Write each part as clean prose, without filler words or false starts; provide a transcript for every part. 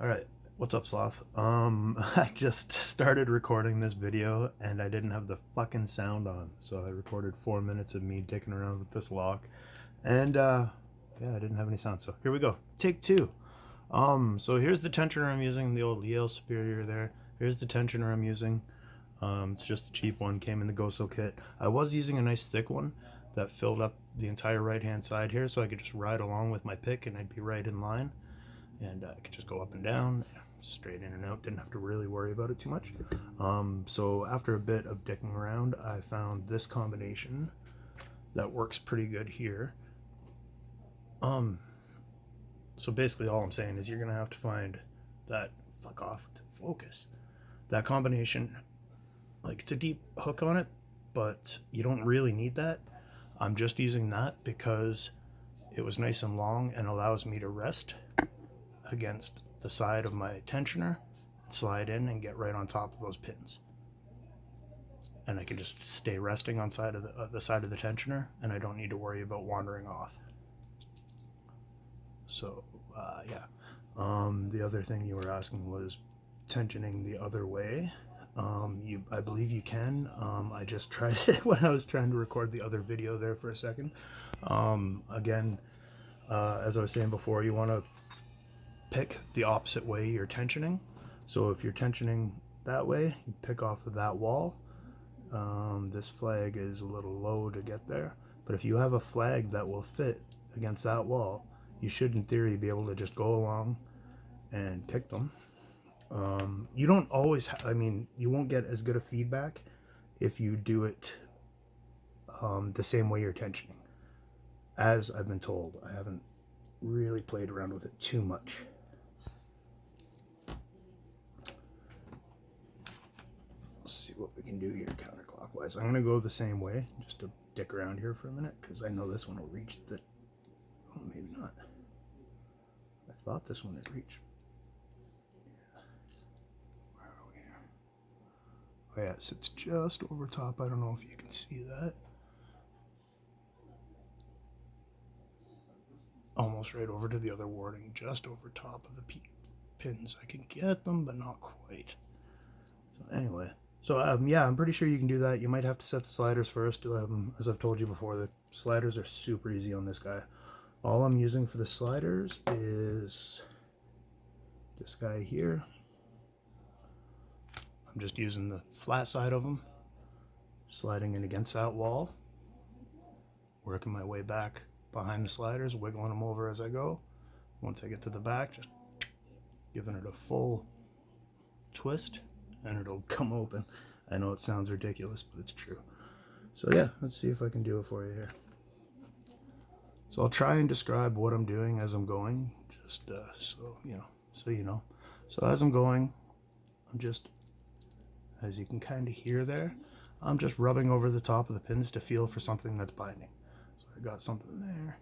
All right, what's up, Sloth? I just started recording this video and I didn't have the fucking sound on, so I recorded 4 minutes of me dicking around with this lock, and yeah, I didn't have any sound. So here we go, take two. So here's the tensioner I'm using, the old Yale Superior there. Here's the tensioner I'm using. It's just a cheap one, came in the Goso kit. I was using a nice thick one that filled up the entire right hand side here, so I could just ride along with my pick and I'd be right in line, and I could just go up and down, straight in and out. Didn't have to really worry about it too much. So after a bit of dicking around, I found this combination that works pretty good here. So basically, all I'm saying is you're gonna have to find that fuck off to focus. That combination, like, it's a deep hook on it, but you don't really need that. I'm just using that because it was nice and long and allows me to rest against the side of my tensioner, slide in and get right on top of those pins, and I can just stay resting on side of the side of the tensioner, and I don't need to worry about wandering off. So yeah. The other thing you were asking was tensioning the other way. I believe you can. I just tried it when I was trying to record the other video there for a second. Again, as I was saying before, you want to pick the opposite way you're tensioning. So if you're tensioning that way, you pick off of that wall. This flag is a little low to get there, but if you have a flag that will fit against that wall, you should in theory be able to just go along and pick them. You don't always you won't get as good a feedback if you do it the same way you're tensioning, as I've been told. I haven't really played around with it too much. Let's see what we can do here counterclockwise. I'm gonna go the same way just to dick around here for a minute, because I know this one will reach the... oh, maybe not. I thought this one would reach. Yeah. Where are we here? Oh yeah, it sits just over top. I don't know if you can see that. Almost right over to the other warding, just over top of the pins. I can get them, but not quite. So anyway, so yeah, I'm pretty sure you can do that. You might have to set the sliders first. As I've told you before, the sliders are super easy on this guy. All I'm using for the sliders is this guy here. I'm just using the flat side of them, sliding in against that wall, working my way back behind the sliders, wiggling them over as I go. Once I get to the back, just giving it a full twist and it'll come open. I know it sounds ridiculous, but it's true. So yeah, let's see if I can do it for you here. So I'll try and describe what I'm doing as I'm going, just so you know. So as I'm going, I'm just, as you can kind of hear there, I'm just rubbing over the top of the pins to feel for something that's binding. So I got something there,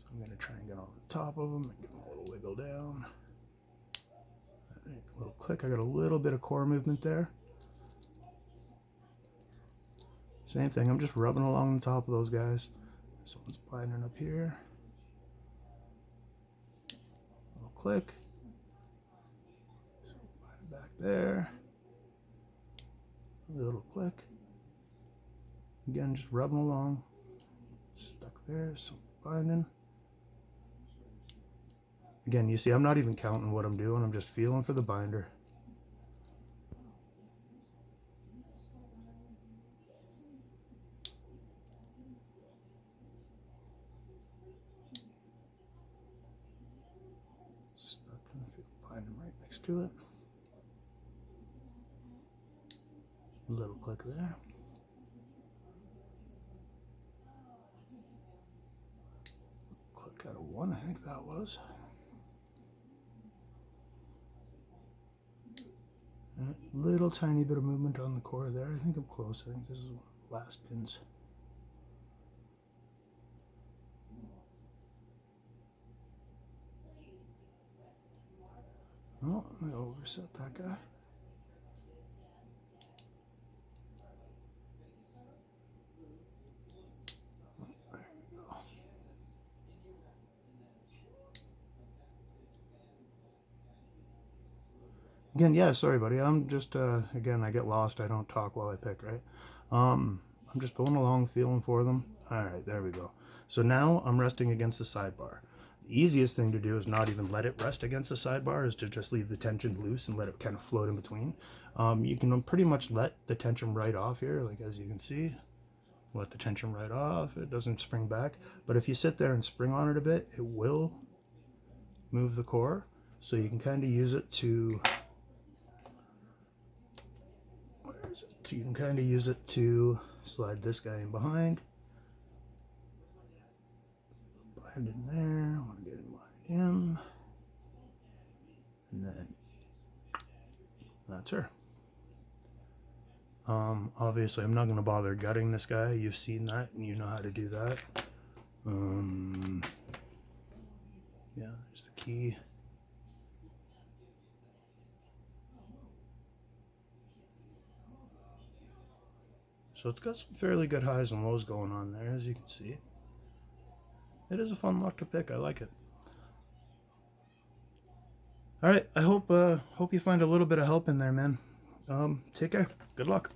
so I'm going to try and get on the top of them and give them a little wiggle down. A little click. I got a little bit of core movement there. Same thing, I'm just rubbing along the top of those guys. Someone's binding up here. A little click. Bind back there. A little click. Again, just rubbing along. Stuck there, some binding. Again, you see, I'm not even counting what I'm doing. I'm just feeling for the binder. Stuck in the binding right next to it. A little click there. Click out of one, I think that was. Little tiny bit of movement on the core there. I think I'm close. I think this is one of the last pins. Oh, I overset that guy. There we go. Again, yeah, sorry, buddy. I'm just, again, I get lost. I don't talk while I pick, right? I'm just going along, feeling for them. All right, there we go. So now I'm resting against the sidebar. The easiest thing to do is not even let it rest against the sidebar, is to just leave the tension loose and let it kind of float in between. You can pretty much let the tension right off here, like as you can see. Let the tension right off. It doesn't spring back. But if you sit there and spring on it a bit, it will move the core. So you can kind of use it to... Where is it? So you can kind of use it to slide this guy in behind. Behind in there. I want to get in behind him. And then that's her. Obviously, I'm not going to bother gutting this guy. You've seen that, and you know how to do that. Yeah, there's the key. So it's got some fairly good highs and lows going on there, as you can see. It is a fun lock to pick. I like it. All right, I hope you find a little bit of help in there, man. Take care. Good luck.